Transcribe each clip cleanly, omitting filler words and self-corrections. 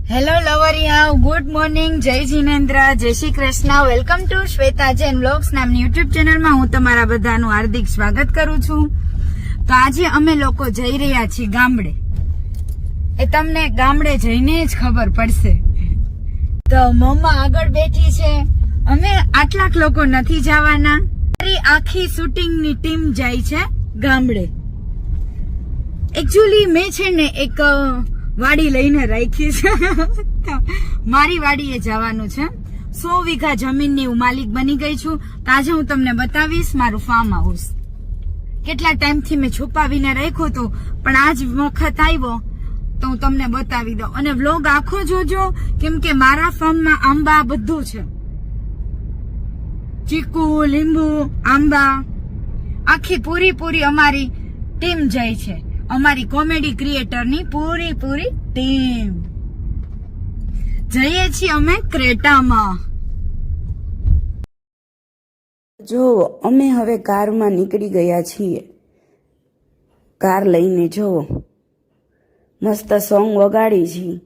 Hello લવરિયા, good morning, જય જીનેન્દ્ર, જય Shri Krishna. Welcome to Shweta Jain vlogs નામની યુટ્યુબ ચેનલમાં હું તમારા બધાનું હાર્દિક સ્વાગત કરું છું. તો આજે અમે લોકો જઈ રહ્યા છીએ ગામડે. એ તમને ગામડે જઈને જ ખબર પડશે. તો મમ્મા આગળ બેઠી છે. અમે આટલાક લોકો નથી જવાના. મારી આખી શૂટિંગની ટીમ જાય છે ગામડે. એકચ્યુઅલી મેં છે ને એક વાડી લઈને રાખી છે. મારી વાડીએ જવાનું છે. 100 વીઘા જમીનની હું માલિક બની ગઈ છું. તો આજે હું તમને બતાવીશ મારું ફાર્મ હાઉસ. કેટલા ટાઈમથી મેં છુપાવીને રાખ્યું હતું, પણ આજ વખત આવ્યો તો હું તમને બતાવી દઉં. અને વ્લોગ આખો જોજો, કેમ કે મારા ફાર્મમાં આંબા બધું છે. ચીકુ, લીંબુ, આંબા, આખી પૂરી અમારી ટીમ જાય છે. અમારી કોમેડી ક્રિએટરની પૂરી ટીમ જઈએ છીએ અમે ક્રેટામાં. જો અમે હવે કારમાં નીકળી ગયા છીએ. કાર લઈને જોવો, મસ્ત સોંગ વગાડી છીએ.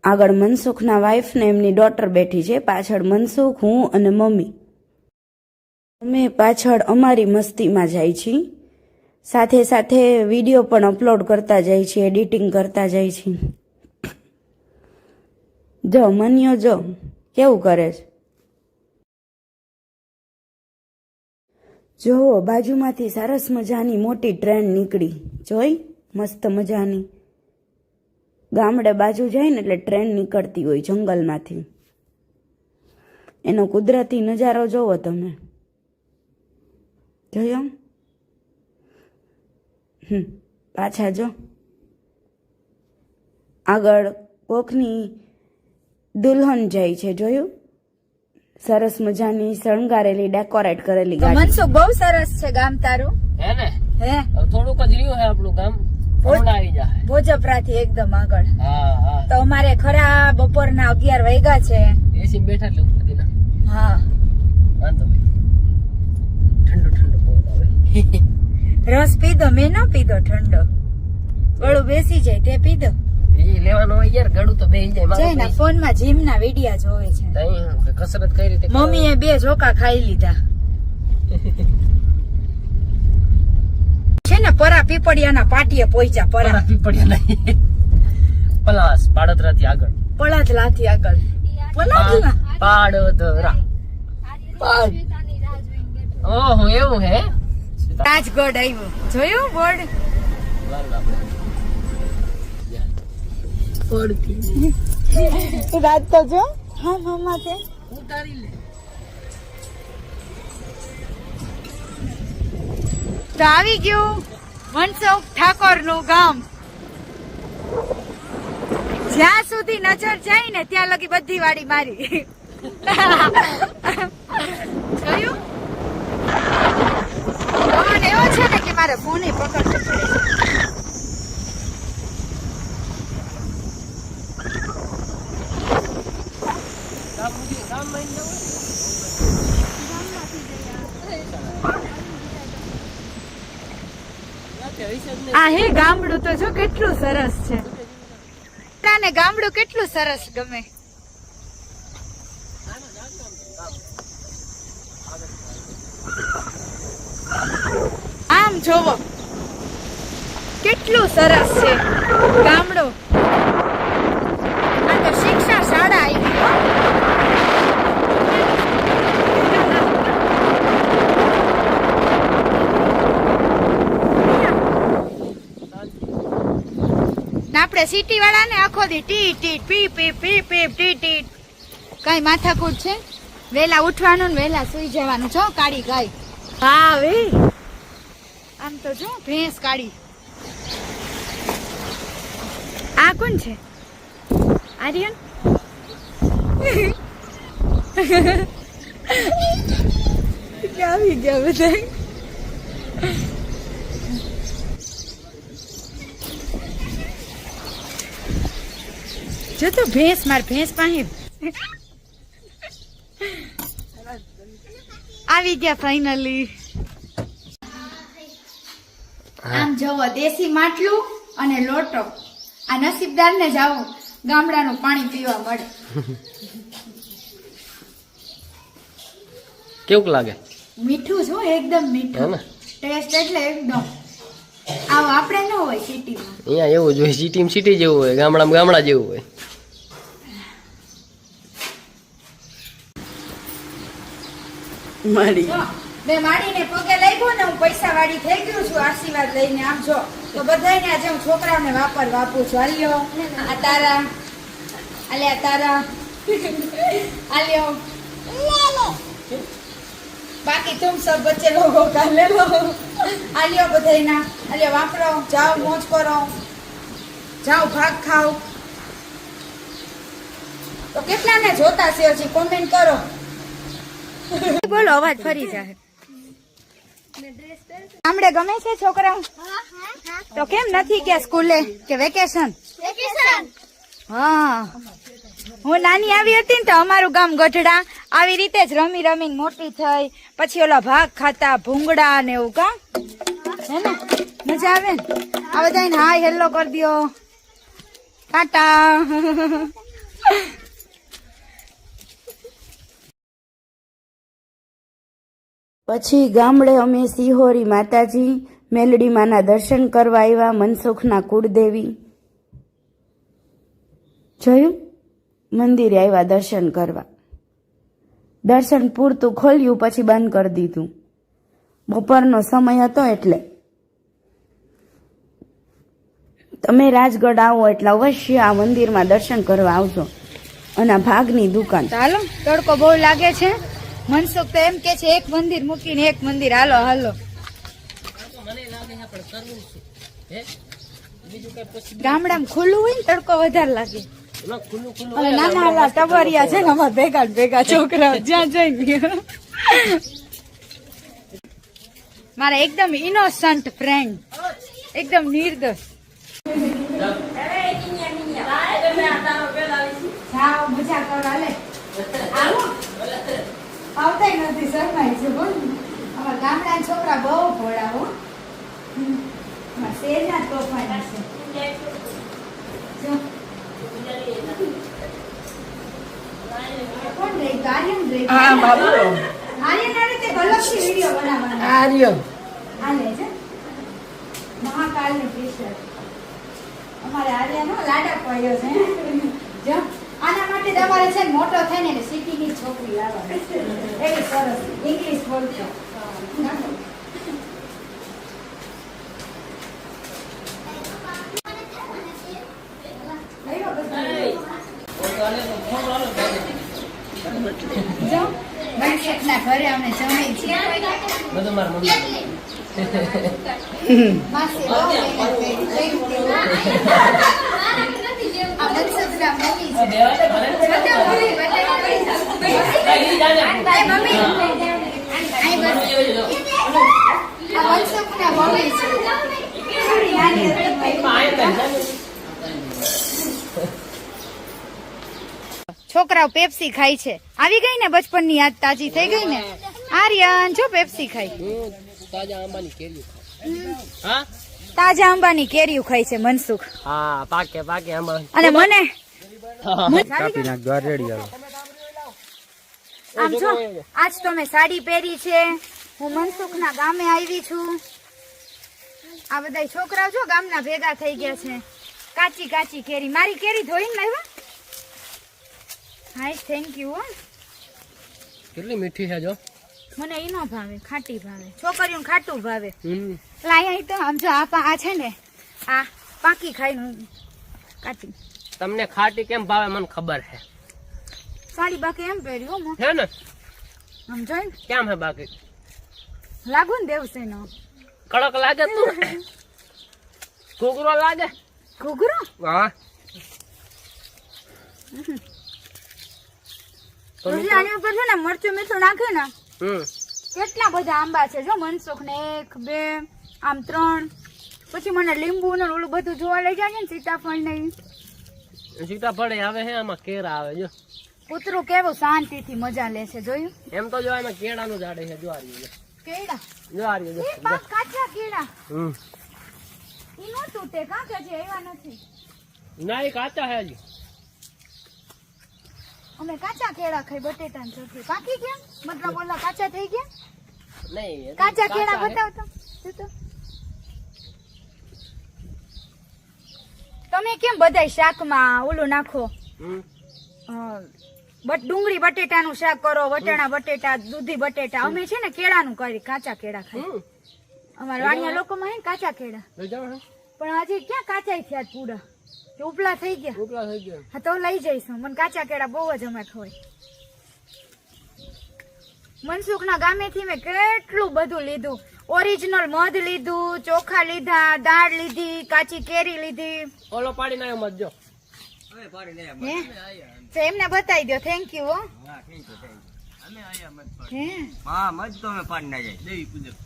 આગળ મનસુખના વાઈફ ને એમની ડોટર બેઠી છે, પાછળ મનસુખ, હું અને મમ્મી. અમે પાછળ અમારી મસ્તીમાં જાય છીએ. સાથે સાથે વિડીયો પણ અપલોડ કરતા જાય છે, એડિટિંગ કરતા જાય છે. જો મન્યો જો કેવું કરે છે. જો બાજુમાંથી સરસ મજાની મોટી ટ્રેન નીકળી, જોઈ મસ્ત મજાની. ગામડે બાજુ જાય ને એટલે ટ્રેન નીકળતી હોય જંગલમાંથી. એનો કુદરતી નજારો જોવો તમે. જોયો? પાછા જો આગળ કોકની દુલ્હન જાય છે, જોયું? સરસ મજાની શણગારેલી, ડેકોરેટ કરેલી ગાડી. મનસુખ, બહુ સરસ છે ગામ તારું. હે ને? હે, થોડુંક જ રહ્યું હે આપણું ગામ. આવી જાય ભોજપરાથી એકદમ આગળ. હા. તો અમારે ખરા બપોરના 11 વાગ્યા છે. એસી બેઠા એટલે ઉપરથી ના. હા, વાંધો નહીં. ઠંડો પવન આવે. રસ પીધો? મેં ન પીધો ઠંડો. ગળું બેસી જાય તે પીધો. એ લેવાનો હોય યાર, ગળું તો બેસી જાય. છે ને ફોનમાં જીમ ના વિડિયા જોવે છે. કસરત કઈ રીતે? મમ્મીએ 2 ઝોકા ખાઈ લીધા છે ને. પરા પીપળિયાના પાટીએ પહોંચ્યા. પરા પીપળિયા નહીં, પલાસ પાડોદરાથી આગળ. પળાદલાથી આગળ. પળાદલા, પાડોદરા. ઓહો, એવું હે? રાજગઢ આવ્યું, જોયું બોર્ડ? રાત તો જો. હા મામા તે ઉતારી લે. તો આવી ગયું મનસુખ ઠાકોર નું ગામ. જ્યાં સુધી નજર જાય ને ત્યાં લગી બધી વાડી મારી. જોયું? પવન એવો છે ને કે મારે ફોને પકડવો પડે. આ હે ગામડું તો જો કેટલું સરસ છે. તને ગામડું કેટલું સરસ ગમે. આમ જોવો કેટલું સરસ છે ગામડું. આ તો શિક્ષા શાળા આવી. આપણે સિટી વાળા ને આખો દી ટી ટી પી પી પી પી ટી ટી. કઈ માથાકૂટ છે? વેલા ઉઠવાનું ને વેલા સુઈ જવાનું. છો કાળી ગાય. હા વે, આમ તો જો ભેંસ કાઢી. આ કોણ છે? આર્યન. આવી ગયા બધા. જો તો ભેંસ, માર ભેંસ પાસે આવી ગયા ફાઇનલી. આમ જોવો દેશી માટલું અને લોટો આ નસીબદાર ને જ આવું ગામડાનું પાણી પીવા મળે. કેવું લાગે મીઠું છો એકદમ હે મીઠું ને ટેસ્ટ એટલે એકદમ આવું આપણે ન હોય સિટીમાં. અહીંયા એવું જ હોય, સિટી સિટી જેવું હોય, ગામડામાં ગામડા જેવું હોય. મારી જો મેં માડીને પગે લાગ્યો ને હું પૈસા વાળી થઈ ગયું છું આશીર્વાદ લઈને. આમ જો તો બધાને આજે હું છોકરાઓને વાપરું છું. હાલ્યો આ તારા, આલે આ તારા, આલ્યો બાકી तुम सब बच्चे लोगों का ले लो. आलियो बधाईना, आलियो वापरो, जाओ मौज करो, जाओ भाग खाओ. तो કેટલા ને જોતા છે હજી કોમેન્ટ કરો. બોલો અવાજ ફરી જાય. ગામડે ગમે છે છોકરા? તો કેમ નથી ગયા સ્કૂલે કે વેકેશન? હા, હું નાની આવી હતી ને તો અમારું ગામ ગઢડા આવી રીતે જ રમી રમીને મોટી થઈ. પછી ઓલા ભાગ ખાતા ભૂંગળા ને એવું. કા હે ને મજા આવે ને? આ બધાને હાય હેલો કરી દો, ટાટા. પછી ગામડે અમે સિહોરી માતાજી મેલડી માના દર્શન કરવા આવ્યા, મનસુખના કુળદેવી. જોયું, મંદિરે આવ્યા દર્શન કરવા. દર્શન પૂરતું ખોલ્યું પછી બંધ કરી દીધું. બપોરનો સમય હતો એટલે. તમે રાજગઢ આવો એટલે અવશ્ય આ મંદિરમાં દર્શન કરવા આવજો. અને આ ભાગની દુકાન. હાલો, તડકો બહુ લાગે છે. મનસુખ તો એમ કે છે એક મંદિર મૂકીને એક મંદિર. હાલો હાલો, ગામડામાં ખુલ્લું હોય ને તડકો વધારે લાગે. અને નાના નાના ટબરિયા છે ને અમારા ભેગા ભેગા છોકરા જ્યાં જઈને. મારા એકદમ ઇનોસન્ટ ફ્રેન્ડ, એકદમ નિર્દોષ. જાઓ મજા કરો. હાલે આવતા નથી, શરમાય છે. બોલ, અમારા ગામડા છોકરા બહુ ભોળા હો. શેરના તોફાન છે. કોણ રહી ગયું? આર્યન રહી ગયું. હા બાબુ, આર્યન આ રીતે ગલતથી વિડીયો બનાવવાનો. આર્યન હાલે છે મહાકાલની ટી-શર્ટ. અમારે આર્યન લાડા પડ્યો છે. જો આના માટે તમારે છે ને મોટો થઈને સિટીની છોકરી લાવવાની. એવી સરસ ઇંગ્લિશ બોલતો. જો મનસુખના ઘરે અમે જમી છીએ. બધું મારા મમ્મી. માસી બહુ મહેનત કરી. આ મનસુખના મમ્મી છે. બધા મમ્મી, બધા મમ્મી. આ મમ્મી. આ મનસુખના મમ્મી છે. થોડી નાની હતી. છોકરાઓ પેપ્સી ખાય છે. આવી ગઈ ને બચપનની યાદ તાજી થઈ ગઈ ને. આર્યન જો પેપ્સી ખાય. તાજા આંબાની કેરીઓ ખાય. હા, તાજા આંબાની કેરીઓ ખાય છે મનસુખ. હા, પાકે પાકે આંબા. અને મને કાપી નાખ દ્વાર રેડી આવે. આમ જો આજ તો મેં સાડી પહેરી છે. હું મનસુખના ગામે આવી છું. આ બધા છોકરાઓ જો ગામના ભેગા થઈ ગયા છે. કાચી કાચી કેરી, મારી કેરી ધોઈને લાવ્યા. હાય, થેન્ક યુ. કેટલી મીઠી છે જો. મને ઈ નો ભાવે, ખાટી ભાવે. છોકરીઓને ખાટું ભાવે. એટલે અહીંયા તો આમ જો આ છે ને આ પાકી ખાઈ કાચી. તમને ખાટી કેમ ભાવે મને ખબર છે. સાડી બાકી એમ પહેર્યું હો. હે ને આમ જોઈ કેમ હે બાકી લાગુ ને દેવસે નો કડક લાગે તું. ઘૂઘરો લાગે. ઘૂઘરો? હા, પછી આની ઉપર છે ને મરચું મીઠું નાખે ને. કેટલા બધા આંબા છે જો મનસુખ ને. 1 2 આમ 3. પછી મને લીંબુ ને ઓલું બધું જોવા લઈ જાય ને. સીતાફળ ને સીતાફળ આવે હે, આમાં કેળા આવે જો. કૂતરું કેવું શાંતિથી મજા લે છે, જોયું? એમ તો જો આમાં કેળાનું ઝાડ છે. જો આર્યું કેળા જો આર્યું એ બાપ કાચા કેળા. જો. ઈ નો તૂટે કા કે જે એવા નથી. ના એ કાચા હે હજી. અમે કાચા કેળા ખાઈ બટેટા ચોખી પાકી ગયા મતલબ ઓલા કાચા થઈ ગયા નહીં કાચા કેળા બતાવતો તો તમે કેમ બધાય શાકમાં ઓલું નાખો ડુંગળી બટેટાનું શાક કરો વટાણા બટેટા દૂધી બટેટા અમે છે ને કેળાનું કરી કાચા કેળા ખાઈ અમારા વાણિયા લોકોમાં હે ને કાચા કેળા પણ હજી ક્યાં કાચા થયા પૂરા કે ઉપલા થઈ ગયા હા તો લઈ જઈશું મને કાચા કેળા બહુ જ અમે ખવાય મનસુખના ગામેથી મેં કેટલું બધું લીધું ઓરિજિનલ મધ લીધું ચોખા લીધા દાળ લીધી કાચી કેરી લીધી ઓલો પાડી નાયો મત જો હે તો એમને બતાવી દો થેન્ક યુ હો હે હા મજ તો અમે પાડી ના જાય દેવી પૂજક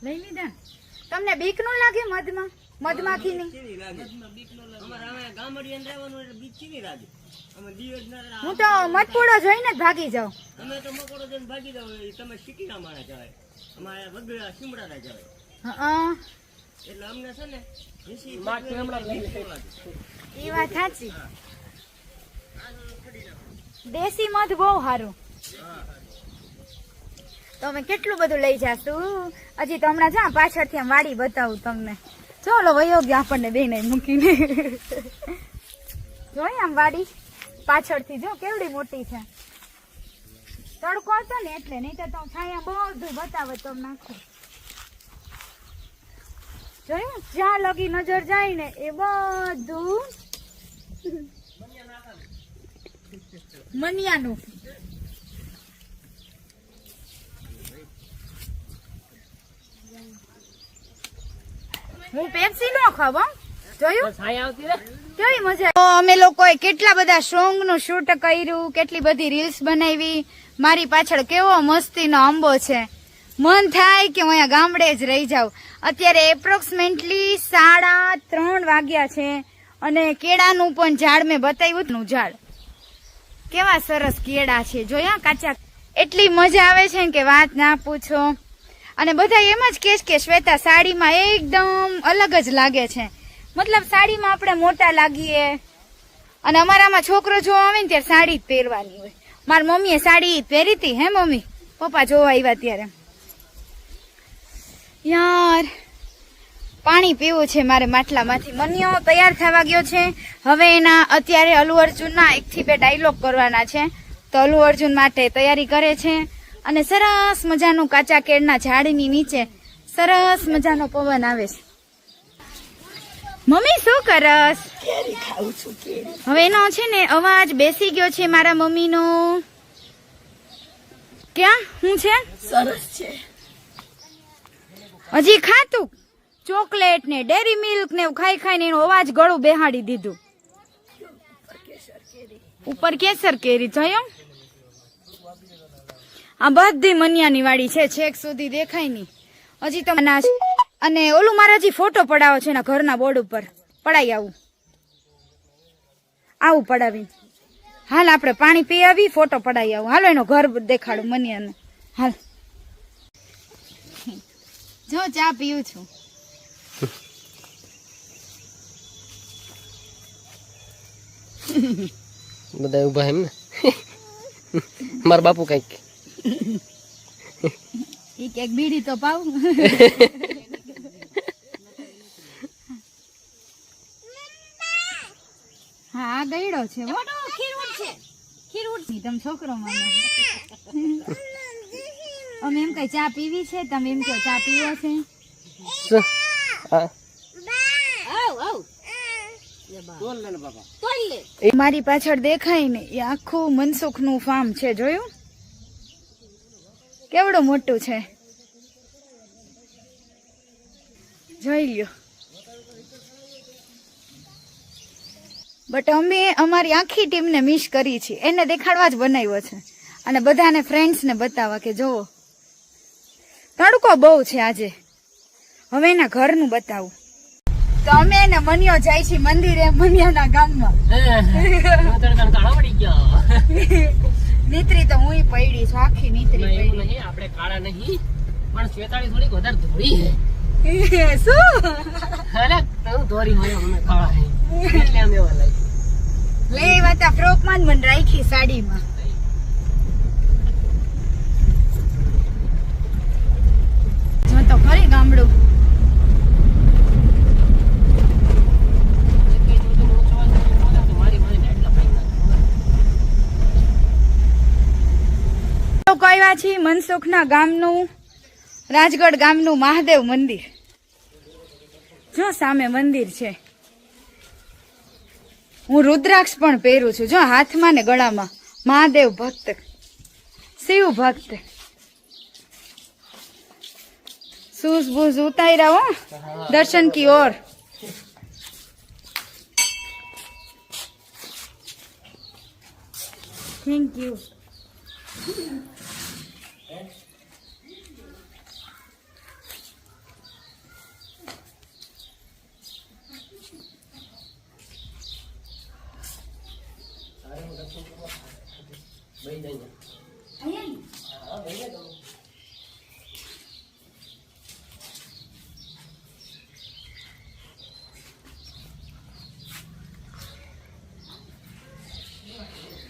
લઈ લીધા તમને બીક નો લાગે મધમાખી ની હું તો મધપૂડો જોઈને જ ભાગી જાઉં અમે તો મકોડો જઈને ભાગી જાવ તમે સિટીના માણસ જવાય અમારે વગડા સિમડાના જવાય હા એટલે અમને છે ને માટી હમણાં લઈ લે. એ વાત સાચી દેશી મધ બહુ સારું તો અમે કેટલું બધું લઈ જાશું હજી તો હમણાં જા પાછળથી આમ વાડી બતાવું તમને ચલો વયો ગયા આપણને બેને મૂકીને જોઈ આમ વાડી પાછળથી જો કેવડી મોટી છે તડકો હતો ને એટલે નહીં તો છાયા બધું બતાવે તો નાખું જોયું જ્યાં લગી નજર જાય ને એ બધું મનિયાનું હું પેપ્સી નો ખાવ જોયું છાયા આવતી રે કેવી મજા અમે લોકોએ કેટલા બધા સોંગ નું શૂટ કર્યું કેટલી બધી રીલ્સ બનાવી મારી પાછળ કેવો મસ્તીનો આંબો છે મન થાય કે હું અહીંયા ગામડે જ રહી જાઉં અત્યારે એપ્રોક્સિમેટલી 3:30 વાગ્યા છે અને કેળાનું પણ ઝાડ મેં બતાવ્યું નું ઝાડ કેવા સરસ કેળા છે જોયા કાચા એટલી મજા આવે છે કે વાત ના પૂછો અને બધા એમ જ કે શ્વેતા સાડીમાં એકદમ અલગ જ લાગે છે મતલબ સાડીમાં આપણે મોટા લાગીએ અને અમારામાં છોકરો જોવા આવે ને ત્યારે સાડી જ પહેરવાની હોય મારી મમ્મીએ સાડી પહેરી હતી હે મમ્મી પપ્પા જોવા આવ્યા ત્યારે યાર પાણી પીવું છે મારે માટલામાંથી મનિયો તૈયાર થવા ગયો છે હવે એના અત્યારે અલ્લુ અર્જુનના 1 થી 2 ડાયલોગ કરવાના છે તો અલ્લુ અર્જુન માટે તૈયારી કરે છે અને સરસ મજાનું કાચા કેળના ઝાડની નીચે સરસ મજાનો પવન આવે છે મમ્મી શું કરસ કેરી ખાઉં છું કેરી હવે એનો છે ને અવાજ બેસી ગયો છે મારા મમ્મીનો ક્યાં હું છે સરસ છે હજી ખાતું ચોકલેટ ને ડેરી મિલ્ક ને એવું ખાઈ ખાઈને એનો અવાજ ગળું બેહાડી દીધું ઉપર કેસર કેરી જોયો આ બધી મનિયાની વાડી છે છેક સુધી દેખાય નહીં હજી તો અનાજ અને ઓલું મારા હજી ફોટો પડાવો છે એના ઘરના બોર્ડ ઉપર પડાઈ આવું પડાવી હાલ આપણે પાણી પી આવી ફોટો પડાઈ આવું હાલો એનો ઘર દેખાડું મનિયાને હાલ જો ચા પીવું છું બધા ઉભા એમ ને મારા બાપુ કઈક એક બીડી તો પાવ હા આ ગયડો છે ખીરવટ તમે છોકરો માનો અમે એમ કઈ ચા પીવી છે તમે એમ કહો ચા પીવો છે મારી પાછળ દેખાય ને એ આખું મનસુખ નું ફાર્મ છે જોયું કેવડું મોટું છે જોઈ લ્યો બટ અમે અમારી આખી ટીમને મિસ કરી છે એને દેખાડવા જ બનાવ્યો છે અને બધાને ફ્રેન્ડ્સ ને બતાવવા કે જોવો તડકો બહુ છે આજે હવે એના ઘરનું બતાવું તો અમે એને મનિયો જાય છે મંદિરે મનિયાના ગામમાં નીતરી તો હું પડી છું આખી નીતરી પડી આપણે કાળા નહીં પણ શ્વેતાળી થોડીક વધારે ધોળી શું અરે ધોરી હોય અમે કાળા હે એટલે અમે એવા લાગે લે વાતા ફ્રોક માં જ મને રાખી સાડીમાં. જો તો ખરી ગામડું. કયા છે મનસુખના ગામનું રાજગઢ ગામનું મહાદેવ મંદિર. જો સામે મંદિર છે. હું રુદ્રાક્ષ પણ પહેરું છું જો હાથમાં ને ગળામાં. મહાદેવ ભક્ત, શિવ ભક્ત. शूज बूज उतारा हो दर्शन की ओर. Thank you.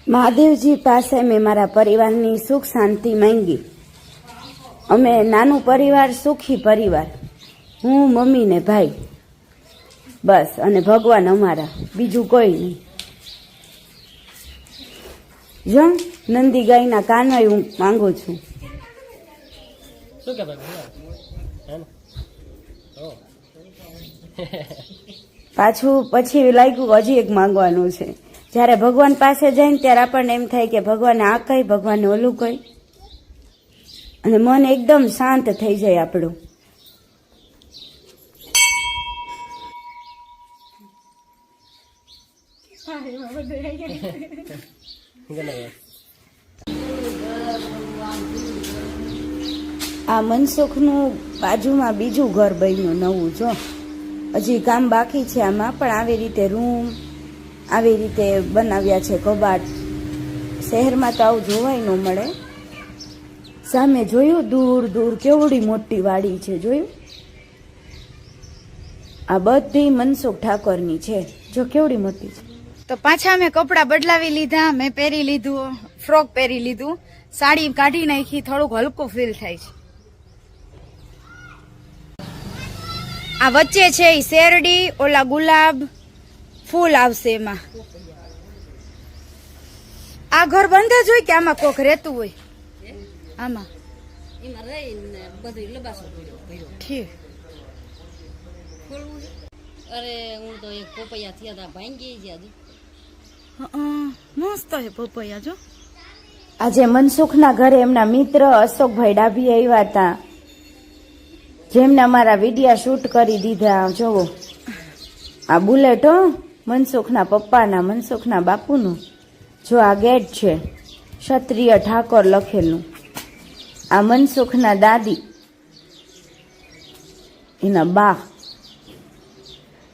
મહાદેવજી પાસે મેં મારા પરિવારની સુખ શાંતિ માંગી. અમે નાનું પરિવાર, સુખી પરિવાર, હું, મમ્મી ને ભાઈ, બસ. અને ભગવાન અમારા, બીજું કોઈ નહીં. જો નંદી ગાયના કાનય હું માંગુ છું. શું કે ભાઈ પાછું પછી લાગ્યું હજી એક માંગવાનું છે. જ્યારે ભગવાન પાસે જાય ને ત્યારે આપણને એમ થાય કે ભગવાને આ કઈ, ભગવાને ઓલું કઈ, અને મન એકદમ શાંત થઈ જાય આપણું. આ મનસુખનું બાજુમાં બીજું ઘર બન્યું નવું. જો હજી કામ બાકી છે આમાં, પણ આવી રીતે રૂમ આવી રીતે બનાવ્યા છે, કબાટ. શહેરમાં તો આવું જોવાય ન મળે. સામે જોયું દૂર દૂર કેવડી મોટી વાડી છે, જોયું? આ બધી મનસુખ ઠાકોરની છે. જો કેવડી મોટી છે. તો પાછા મેં કપડા બદલાવી લીધા. મેં પહેરી લીધું, ફ્રોક પહેરી લીધું, સાડી કાઢી નાખી. થોડુંક હલકું ફીલ થાય છે. આ વચ્ચે છે ઈ શેરડી, ઓલા ગુલાબ ફૂલ આવશે એમાં. આ ઘર બંધ જ હોય કે આમાં કોક રહેતું હોય? આમાં ઠીક. અરે હું તો એક પોપૈયા થયા હતા, ભાંગી ગયા. મસ્ત છે પપૈયા. જો આજે મનસુખના ઘરે એમના મિત્ર અશોકભાઈ ડાભી આવ્યા હતા, જેમને અમારા વિડિયા શૂટ કરી દીધા. જોવો આ બુલેટ હો, મનસુખના પપ્પાના, મનસુખના બાપુનું. જો આ ગેટ છે, ક્ષત્રિય ઠાકોર લખેલું. આ મનસુખના દાદી, એના બા.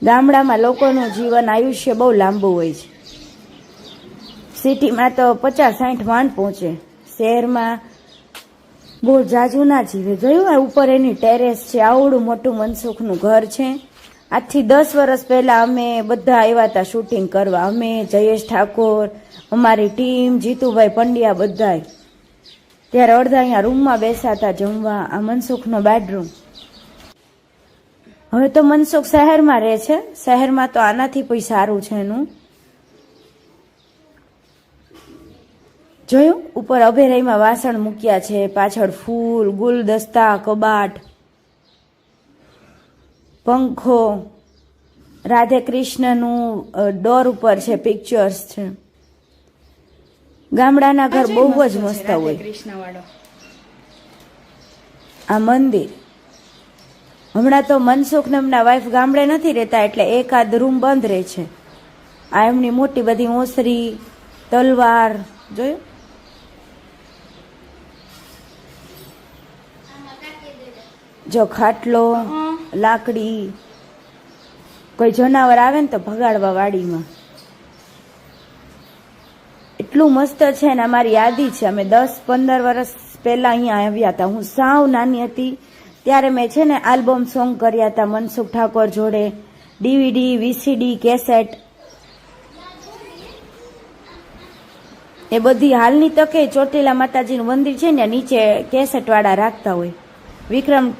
ગામડામાં લોકોનું જીવન આયુષ્ય બહુ લાંબુ હોય છે. સિટીમાં તો 50-60 માંડ પહોંચે. શહેરમાં બહુ જાજુ ના જીવે. જોયું આ ઉપર એની ટેરેસ છે, આવડું મોટું મનસુખનું ઘર છે. આજથી 10 વર્ષ પહેલા અમે બધા આવ્યા હતા શૂટિંગ કરવા. અમે, જયેશ ઠાકોર, અમારી ટીમ, જીતુભાઈ પંડ્યા, બધાય. ત્યારે અડધા અહીંયા રૂમમાં બેસા હતા જમવા. આ મનસુખનો બેડરૂમ. હવે તો મનસુખ શહેરમાં રહે છે. શહેરમાં તો આનાથી કોઈ સારું છે એનું. જોયું ઉપર અભેરાઈમાં વાસણ મૂક્યા છે, પાછળ ફૂલ, ગુલદસ્તા, કબાટ, પંખો, રાધે કૃષ્ણનું ડોર ઉપર છે, પિક્ચર્સ છે. ગામડાના ઘર બહુ જ મસ્ત હોય. કૃષ્ણ વાળો આ મંદિર. હમણાં તો મનસુખ ને એમના વાઈફ ગામડે નથી રહેતા, એટલે એકાદ રૂમ બંધ રહે છે. આ એમની મોટી બધી ઓસરી, તલવાર. જોયું? જો ખાટલો, લાકડી. કોઈ જનાવર આવે ને તો ભગાડવા વાડીમાં. એટલું મસ્ત છે ને. અમારી યાદી છે, અમે 10-15 વર્ષ પહેલા અહીંયા આવ્યા હતા. હું સાવ નાની હતી ત્યારે મેં છે ને આલ્બમ સોંગ કર્યા હતા મનસુખ ઠાકોર જોડે, DVD, VCD, કેસેટ એ બધી હાલની તકે ચોટીલા માતાજીનું મંદિર છે ને નીચે કેસેટ વાળા રાખતા હોય. વિક્રમ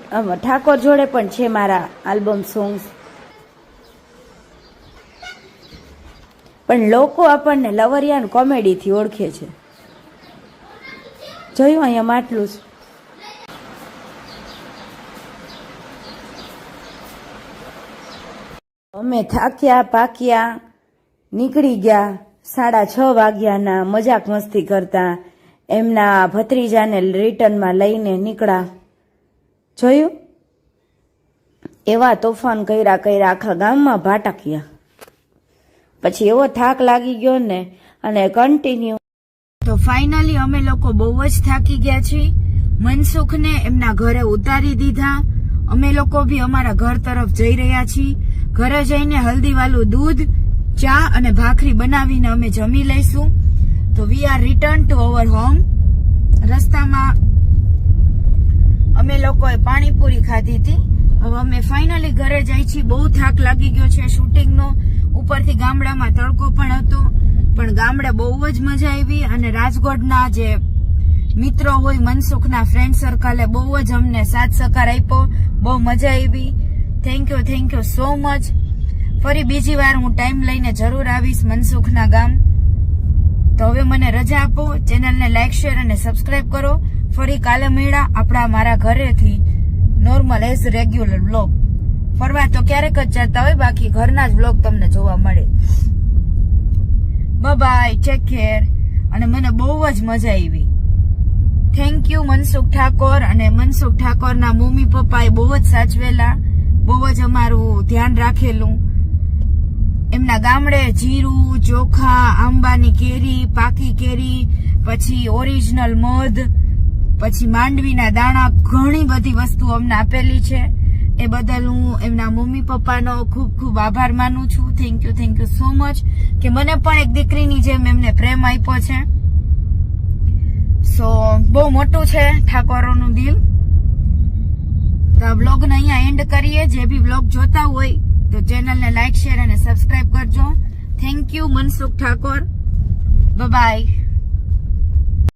ઠાકોર જોડે પણ છે મારા આલ્બમ સોંગ્સ. પણ લોકો આપણને લવરિયાન કોમેડીથી ઓળખે છે. જોયું અહીંયા માટલું જ. અમે થાક્યા પાક્યા નીકળી ગયા 6:30 વાગ્યાના મજાક મસ્તી કરતા એમના ભત્રીજાને રિટર્નમાં લઈને નીકળ્યા. જોયું એવા તોફાન કર્યા આખા ગામમાં ભાટક્યા. પછી એવો થાક લાગી ગયો ને અને કન્ટિન્યુ. તો ફાઇનલી અમે લોકો બહુ જ થાકી ગયા છીએ. મનસુખને એમના ઘરે ઉતારી દીધા. અમે લોકો બી અમારા ઘર તરફ જઈ રહ્યા છીએ. ઘરે જઈને હલ્દીવાળું દૂધ, ચા અને ભાખરી બનાવીને અમે જમી લઈશું. તો we are return to our home. રસ્તામાં અમે લોકોએ પાણીપુરી ખાધી હતી. હવે અમે ફાઇનલી ઘરે જઈ છીએ. બહુ થાક લાગી ગયો છે શૂટિંગનો. ઉપરથી ગામડામાં તડકો પણ હતો, પણ ગામડે બહુ જ મજા આવી. અને રાજકોટના જે મિત્રો હોય, મનસુખના ફ્રેન્ડ સર્કલે બહુ જ અમને સાથ સહકાર આપ્યો. બહુ મજા આવી. Thank you so much. ફરી બીજી વાર હું ટાઈમ લઈને જરૂર આવીશ મનસુખના ગામ. તો હવે મને રજા આપો. ચેનલને લાઈક, શેર અને સબસ્ક્રાઇબ કરો. ફરી કાલે મળ્યા આપણા મારા ઘરેથી નોર્મલ એઝ રેગ્યુલર વ્લોગ. ફરવા તો ક્યારેક જ જતા હોય, બાકી ઘરના જ વ્લોગ તમને જોવા મળે. Bye, take care. અને મને બહુ જ મજા આવી. Thank you Mansukh Thakor. અને મનસુખ ઠાકોરના મમ્મી પપ્પાએ બહુ જ સાચવેલા, બહુ જ અમારું ધ્યાન રાખેલું. એમના ગામડે જીરું, ચોખા, આંબાની કેરી, પાકી કેરી, પછી ઓરિજિનલ મધ, પછી માંડવીના દાણા, ઘણી બધી વસ્તુ અમને આપેલી છે. એ બદલ હું એમના મમ્મી પપ્પાનો ખૂબ ખૂબ આભાર માનું છું. થેન્ક યુ સો મચ કે મને પણ એક દીકરીની જેમ એમને પ્રેમ આપ્યો છે. સો બહુ મોટું છે ઠાકોરોનું દિલ. તો બ્લોગને અહીંયા એન્ડ કરીએ. જે બી બ્લોગ જોતા હોય તો ચેનલને લાઈક, શેર અને સબસ્ક્રાઇબ કરજો. Thank you Mansukh Thakor. By.